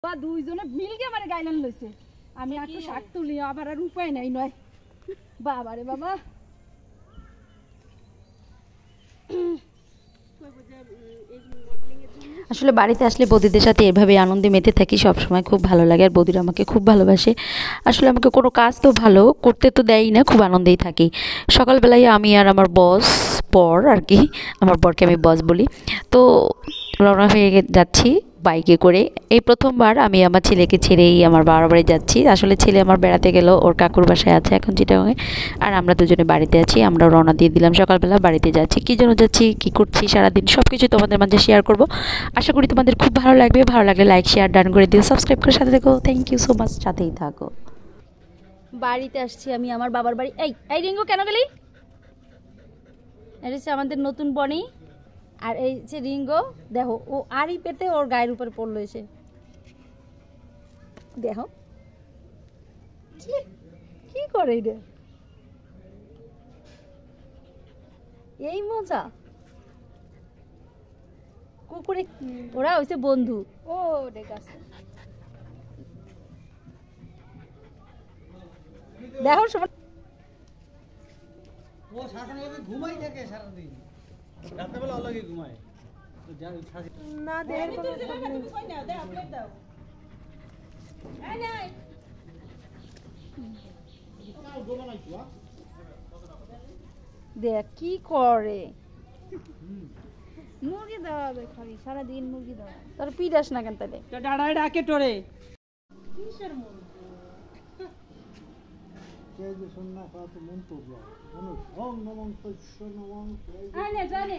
বা দুইজনে মিলকে আমার গাইলান লইছে আমি একটু শাক তুলি আবার আর উপায় নাই নয় বাবা রে বাবা আসলে বাড়িতে আসলে বৌদিদের সাথে এভাবে আনন্দে মেতে থাকি সব সময় খুব ভালো লাগে আর বৌদিরা আমাকে খুব ভালোবাসে আসলে আমাকে কোনো কাজ তো ভালো করতে তো দেয়ই না খুব আনন্দেই থাকি সকালবেলায় আমি আর আমার বস বর আর কি আমার বরকে আমি বস বলি তো রওনা হয়ে যাচ্ছি বাইকে করে এই প্রথমবার আমি আমার ছেলেকে ছেড়েই আমার বাবার বাড়ি যাচ্ছি আসলে ছেলে আমার বেড়াতে গেল ওর কাকুর বাসায় আছে এখন চিটাগাঁয়ে আর আমরা দুজনে বাড়িতে আছি আমরা রওনা দিয়ে দিলাম সকালবেলা বাড়িতে যাচ্ছি কী জন্য যাচ্ছি কী করছি সারাদিন সব কিছু তোমাদের মাঝে শেয়ার করব আশা করি তোমাদের খুব ভালো লাগবে ভালো লাগলে লাইক শেয়ার ডান করে দিও সাবস্ক্রাইব করে সাথে থাকো থ্যাংক ইউ সো মাচ সাথেই থাকো বাড়িতে আসছি আমি আমার বাবার বাড়ি এই এই রিঙ্গো কেন গেলি এটা হচ্ছে আমাদের নতুন বনি আর এই যে রিঙ্গো দেখো ও আরই পেতে ওর গায়ের উপরে পড়লো এসে দেখো কি করে এটা এই মজা কুকুরে ওরা হইছে বন্ধু ও দেখ আছে দেখো সব ও শাসনে ঘুমাই থাকে সারা দিন রাতেবেলা আলাদা ঘুমায় তো যা না দেহের কোনো কই না দাও প্লেট দাও এই নাই দেখ কি করে মুরগি দেওয়া হবে খালি সারাদিন মুরগি দেওয়া তোর পিটাস না কেন তাহলে ডাড়ায় ডাকে তোরে কিসের মন কে যে সন্না পাতে মন তো যায় অনু ওম নমঃ তৎসনমঃ আনে জানে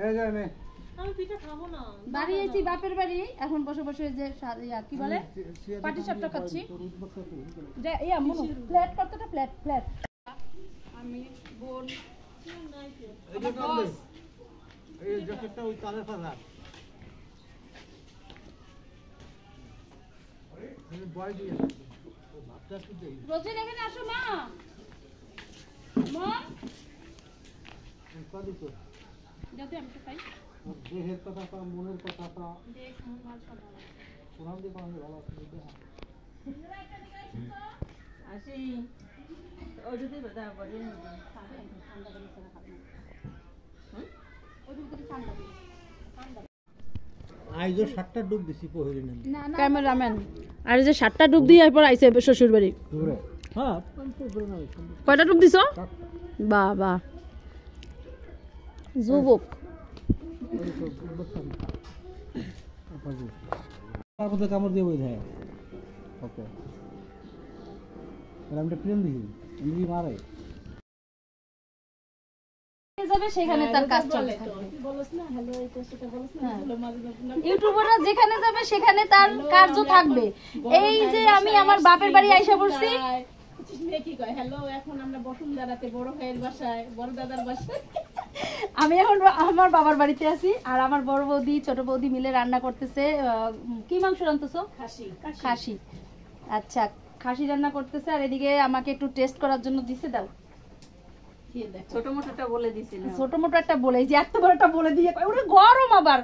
এই জানে আমি পিঠা খাবো না বাড়ি এসেছি বাপের বাড়ি এখন বসে বসে যে কি বলে পাটি সাপটা খাচ্ছি যে ইয়া মনু প্লেট কতটা প্লেট প্লেট আমি বোন এই যে কাটবে এই জ্যাকেটটা ওই তালের পাতা আরে এই বয় দিয়ে ও ভাতটা কি দেই রোজে এখানে আসো মা মা কালি তো যাতে আমি তো খাই দেহের কথা মনের কথা দেখ মন ভালো শোনা কোরআন দিয়ে কোরআন ভালো আছে দেখা আসি ওই যদি বাদা বড় ঠান্ডা করে খাবে ওই যদি ঠান্ডা আইজো 7টা ডুব দিছি পহরি না ক্যামেরাম্যান আর যে 7টা ডুব দিয়ে এরপর আইছে শ্বশুর বাড়ি দূরে হ্যাঁ পুরো না কয়টা ডুব দিছো বাবা যুবক তার মধ্যে কামড় দিয়ে বই দেয় ওকে রামটা প্রেম দিই ইনি মারে যাবে সেখানে তার কাজ চলে বলছ না হ্যালো এটা সেটা বলছ না হ্যালো ইউটিউবাররা যেখানে যাবে সেখানে তার কার্য থাকবে এই যে আমি আমার বাপের বাড়ি আইসা পড়ছি কি কয় হ্যালো এখন আমরা বসুন্ধরাতে বড় ভাইয়ের বাসায় বড় দাদার বাসায় আমি এখন আমার বাবার বাড়িতে আছি আর আমার বড় বৌদি ছোট বৌদি মিলে রান্না করতেছে কি মাংস রান্নতেছো খাসি আচ্ছা খাসি রান্না করতেছে আর এদিকে আমাকে একটু টেস্ট করার জন্য দিছে দাও ছোট মোটোটা বলে দিছি না ছোট মোটো একটা বলে যে এত বড়টা বলে দিয়ে ওটা গরম আবার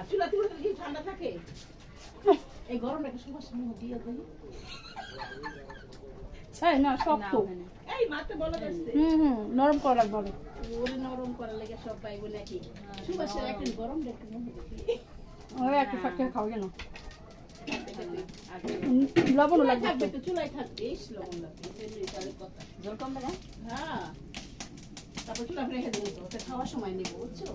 চুলা চুলা কি ঠান্ডা থাকে এই গরমটাকে সমস্যা দিয়ে দেই এই না শক্ত এই মাতে বলে দিছে নরম করা বলে ওরে নরম করা লাগে সব পাই বলে কি সুবাসে একদিন গরম দেখতে ওই একটা ফাঁকে খাও কেন লবণ লাগবে তো চুলাই থাকবে লবণ লাগবে তাহলে কথা জল কম লাগে হ্যাঁ তারপর চুলা রেখে দেবো তো খাওয়ার সময় নেব বুঝছো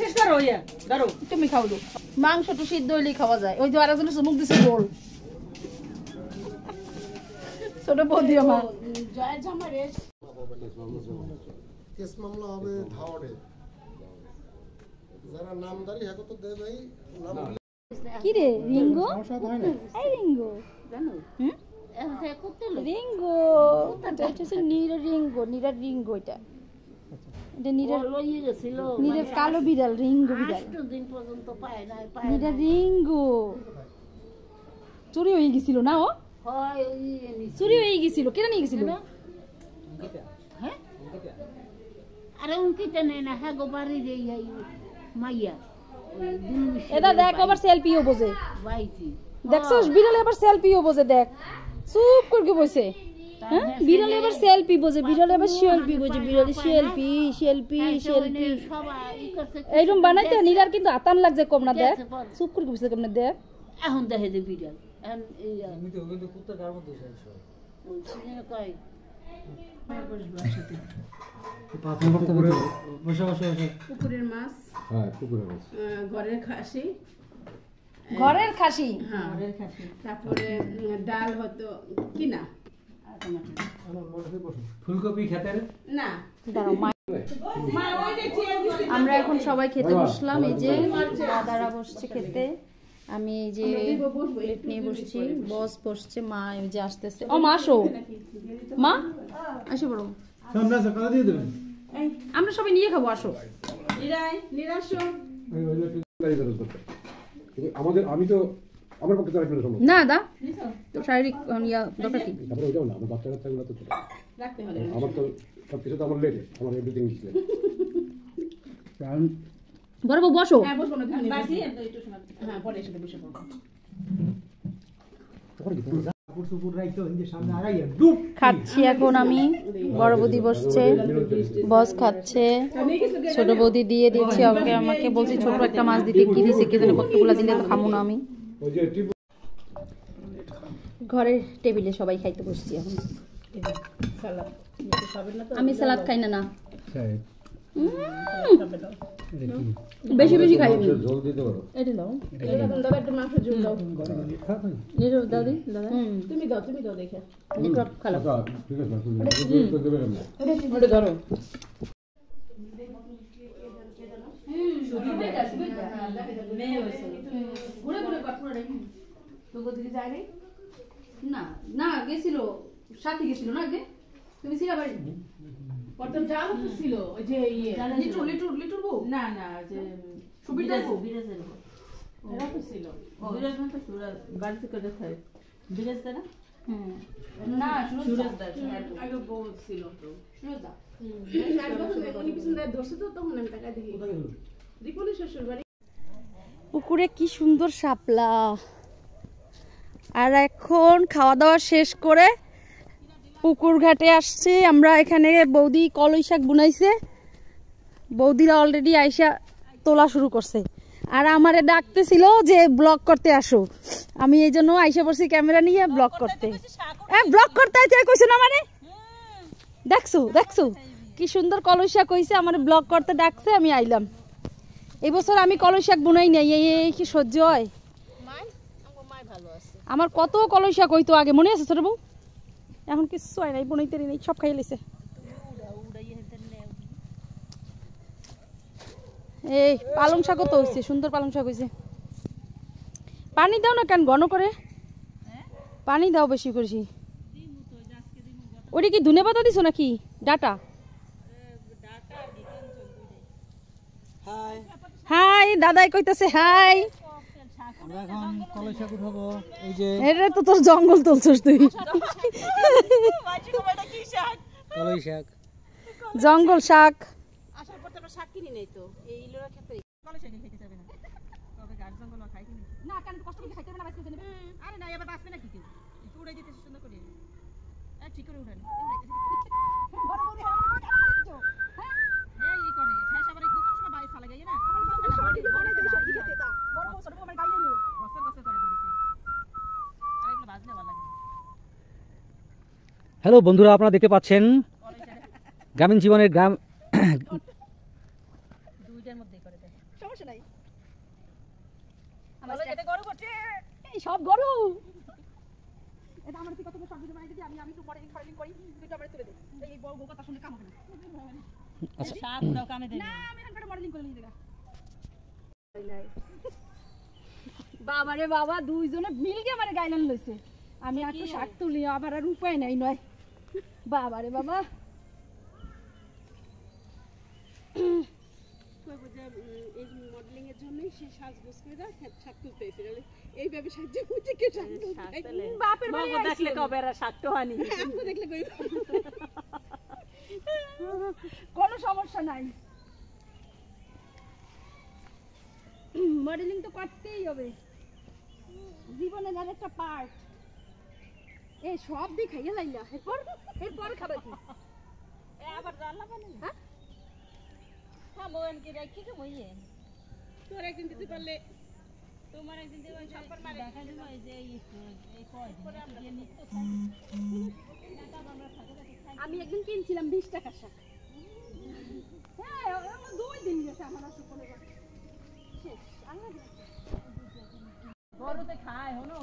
শেষ করো ইয়া ধরো তুমি খাও দাও মাংস তো সিদ্ধ হইলেই খাওয়া যায় ওই যে আরেকজন মুখ দিছে গোল ছোট বৌদি আমার জয় জামারে কেস মামলা হবে ধাওয়ারে যারা নামদারি হ্যাঁ তো দে ভাই নাম কি রে রিঙ্গো এই রিঙ্গো জানো রিঙ্গো এটা হচ্ছে নীরা রিঙ্গো এটা নীরা লইয়ে গেছিল নীরা কালো বিড়াল রিঙ্গো বিড়াল 8 দিন পর্যন্ত পায় না নীরা রিঙ্গো চুরি হয়ে গিয়েছিল না ও হয় চুরি হয়ে গিয়েছিল কেন নিয়ে গেছিল হ্যাঁ আরে উনকিটা নেই না হ্যাঁ গো বাড়ি রে মাইয়া এটা দেখ আবার সেলফিও বোঝে দেখছস বিড়ালে আবার সেলফিও বোঝে দেখ চুপ করে বসে হ্যাঁ বিড়ালে আবার সেলফি বোঝে বিড়ালে আবার সেলফি বোঝে বিড়ালে সেলফি সেলফি সেলফি এইরকম বানাইতে নিরার কিন্তু আতান লাগছে কম না দেখ চুপ করে বসে কম না দেখ এখন দেখে যে বিড়াল এখন আমি তো ওগুলো কুত্তা কার মধ্যে যাইছো কয় পাথর করতে বসে বসে বসে পুকুরের মাছ হ্যাঁ পুকুরের মাছ ঘরের খাসি ঘরের খাসি হ্যাঁ তারপরে ডাল হতো কিনা ফুলকপি খেতের না আমরা এখন সবাই খেতে বসলাম এই যে দাদারা বসছে খেতে আমি এই যে প্লেট নিয়ে বসছি বস বসছে মা এই যে আসতেছে ও মা আসো মা আসো বড় সামনে আছে কত দিয়ে দেবেন আমরা সবাই নিয়ে খাবো আসো নিরাশ আমাদের আমি তো আমার পক্ষে তো রাখলে সম্ভব না দা তো শারীরিক দরকার কি তারপরে ওইটাও না আমার বাচ্চা কাচ্চাগুলো তো ছোট রাখতে হবে আমার তো সব কিছু তো আমার লেট আমার এভরিথিং ইজ লেট বড় বউ বসো হ্যাঁ বসবো না বাসি একটু সময় হ্যাঁ পরে এসে বসে পড়বো পুরসুপুর রাইতো ইনদে সামনে আগাইয়া ডুব খাচ্ছি এখন আমি বড় বৌদি বসছে বস খাচ্ছে ছোট বৌদি দিয়ে দিচ্ছে ওকে আমাকে বলছি ছোট একটা মাছ দিতে কি দিছে কি জানি কতগুলা দিলে তো খামু না আমি ওই যে টিপ ঘরের টেবিলে সবাই খাইতে বসছি এখন সালাদ খাবেন না তো আমি সালাদ খাই না না সাহেব বেশি বেশি খাই আমি জল দিতে পারো এটা দাও দাদা একটু মাংস ঝোল দাও নিরো দাদি দাদা তুমি দাও দেখে নেটওয়ার্ক খারাপ আচ্ছা ঠিক আছে তো দেবে না ওটা ধরো না না গেছিল সাথে গেছিল না আগে তুমি ছিলা বাড়ি কত জাল ছিল ওই যে ইয়ে লিটুর বউ না না যে সুবিধা বউ বিরাজের এরা তো ছিল বিরাজ মানে তো বাড়িতে করে খায় বিরাজ তারা না সুরজ আগে বউ ছিল তো সুরজদা উনি পিছনে ধরছে তো তখন আমি টাকা দেখি রিপনের শ্বশুর বাড়ি পুকুরে কি সুন্দর শাপলা আর এখন খাওয়া দাওয়া শেষ করে পুকুর ঘাটে আসছি আমরা এখানে বৌদি কলই শাক বুনাইছে বৌদিরা অলরেডি আইসা তোলা শুরু করছে আর আমারে ডাকতেছিল যে ব্লগ করতে আসো আমি এই জন্য আইসা পড়ছি ক্যামেরা নিয়ে ব্লগ করতে ব্লগ করতে আইতে কইছো না মানে দেখছো দেখছো কি সুন্দর কলই শাক হইছে আমারে ব্লগ করতে ডাকছে আমি আইলাম এই বছর আমি কলই শাক বুনাই নাই এই কি সহ্য হয় আমার কত কলই শাক হইতো আগে মনে আছে ছোট বউ এখন কিছু হয় নাই বনাইতে নেই সব খাই লেছে এই পালং শাকও তো হয়েছে সুন্দর পালং শাক হয়েছে পানি দাও না কেন ঘন করে পানি দাও বেশি করেছি ওটা কি ধনে পাতা দিছো নাকি ডাটা হাই দাদাই কইতাছে হাই আমরা এখন কলাই শাক উঠাবো এই যে এটা তো তোর জঙ্গল তুলছস তুই কলাই শাক জঙ্গল শাক আসার পর তো আমরা শাক কিনি নেই তো এই ইলোরা খেতে কলেজ শাক খেতে যাবে না তবে গাছ জঙ্গল খাই কিনি না কেন কষ্ট করে খাইতে হবে না বাঁচতে নেবে আরে না এবার বাঁচবে না কি কেউ একটু উড়াই দিতেছে সুন্দর করে ঠিক করে উড়ান বড় বড় আমার কাছে দিছো হ্যাঁ এই করে হ্যাঁ সবারই খুব সময় বাড়ি ফালা যায় না আমার বড় সরটি বড় দিছো খেতে দা বড় বড় সরটি আমার গাইলে নিও বছর বছর করে বড়িতে আর এগুলো বাজলে ভালো লাগে হ্যালো বন্ধুরা আপনারা দেখতে পাচ্ছেন গ্রামীণ জীবনের গ্রাম দুইটার মধ্যেই করে দেয় সমস্যা নাই ভালো যেতে গরু করছে এই সব গরু এটা আমার কি কত সব ভিডিও বানাই দিই আমি একটু মডেলিং করি দুটো আমরা তুলে দেই এই বড় কথা শুনে কাম হবে না আচ্ছা শাক উড়াও কামে দেয় না আমি এখন মডেলিং করে নিয়ে দেখা বাবা রে বাবা দুইজনে মিলকে আমারে গাইলেন লইছে আমি একটু শাক তুলি আবার আর উপায় নাই নয় বাবা রে বাবা এই মডেলিং এর জন্যই সে সাজগোজ করে শাক তুলতে এসেছিল এইভাবে সাহায্য করতে কে শাক তুলতে বাপের বাড়ি দেখলে কবে আর শাক তো হানি আমগো দেখলে কই কোনো সমস্যা নাই মডেলিং তো করতেই হবে, জীবনের আর একটা পার্ট। এই সব দিয়ে খাইয়ে লাইলা, এরপর খাবে কি? আবার রান্না বান্না হ্যাঁ হ্যাঁ মোহন কি রাখি তো মইয়ে তোর একদিন দিতে পারলে তোমার একদিন দেব সম্পর্ক মারে দেখা দিল এই যে এই কয় দিন দিয়ে নিত্য আমি একদিন কিনছিলাম 20 টাকার শাক। হ্যাঁ আমার 2 দিন গেছে আমার আসলে কোলে শেষ। বড়তে খায় হনো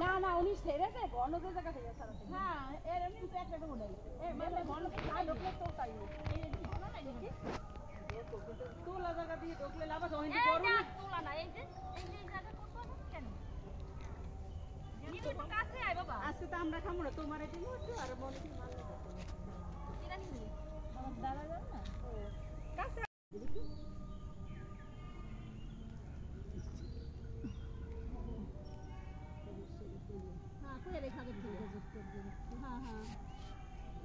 না না উনি ছেড়েছে ঘন যে জায়গা থেকে ছাড়া। হ্যাঁ এর এমনি তো একটা উড়াই এই মানে বড়তে খায় ঢোকলে তো তাই এই বড় না দেখি তোলা জায়গা দিয়ে ঢোকলে লাভ আছে ওই বড় না তোলা না, এই যে জায়গা করতে হবে কেন? নিবি তো কাছে আয় বাবা। আজকে তো আমরা খাবো না, তোমার দিন একটু আর মনে কি ভালো লাগে এটা নিবি আমার দাঁড়া যাবে না কাছে। হ্যাঁ কই রেখা দে হ্যাঁ হ্যাঁ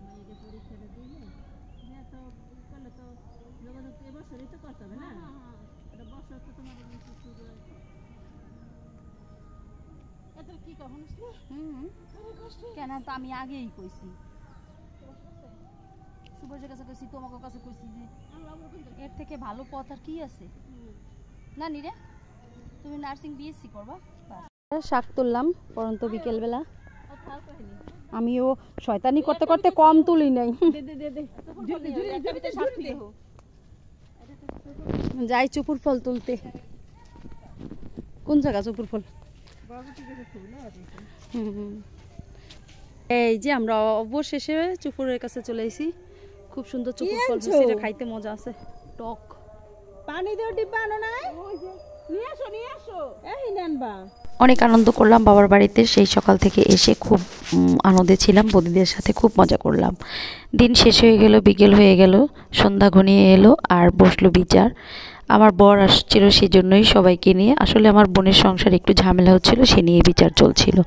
মাইকে পরীক্ষাটা দিলে হ্যাঁ তো করলে তো যোগাযোগ এবছরই তো করতে হবে না এটা বছর তো তোমার শুরু হয় এত কি কখন আসলে কেন তো আমি আগেই কইছি, সুভাষের কাছে কইছি, তোমাকে কাছে কইছি যে এর থেকে ভালো পথ আর কি আছে? না নিরে তুমি নার্সিং বিএসসি করবা। শাক তুললাম পরন্ত বিকেলবেলা। আমিও শয়তানি করতে করতে কম তুলি নাই। যাই চুপুর ফল তুলতে। কোন জায়গা চুপুর ফল? এই যে আমরা অবশেষে চুপুরের কাছে চলে এসেছি। খুব সুন্দর চুপুর ফল, এটা খাইতে মজা আছে, টক। পানি দেও ডিব্বা আনো নাই, নিয়ে আসো এই নেনবা। অনেক আনন্দ করলাম বাবার বাড়িতে। সেই সকাল থেকে এসে খুব আনন্দে ছিলাম, বৌদিদের সাথে খুব মজা করলাম। দিন শেষ হয়ে গেল, বিকেল হয়ে গেল, সন্ধ্যা ঘনিয়ে এলো আর বসলো বিচার। আমার বর আসছিল, সেই জন্যই সবাইকে নিয়ে। আসলে আমার বোনের সংসার একটু ঝামেলা হচ্ছিল, সে নিয়ে বিচার চলছিল।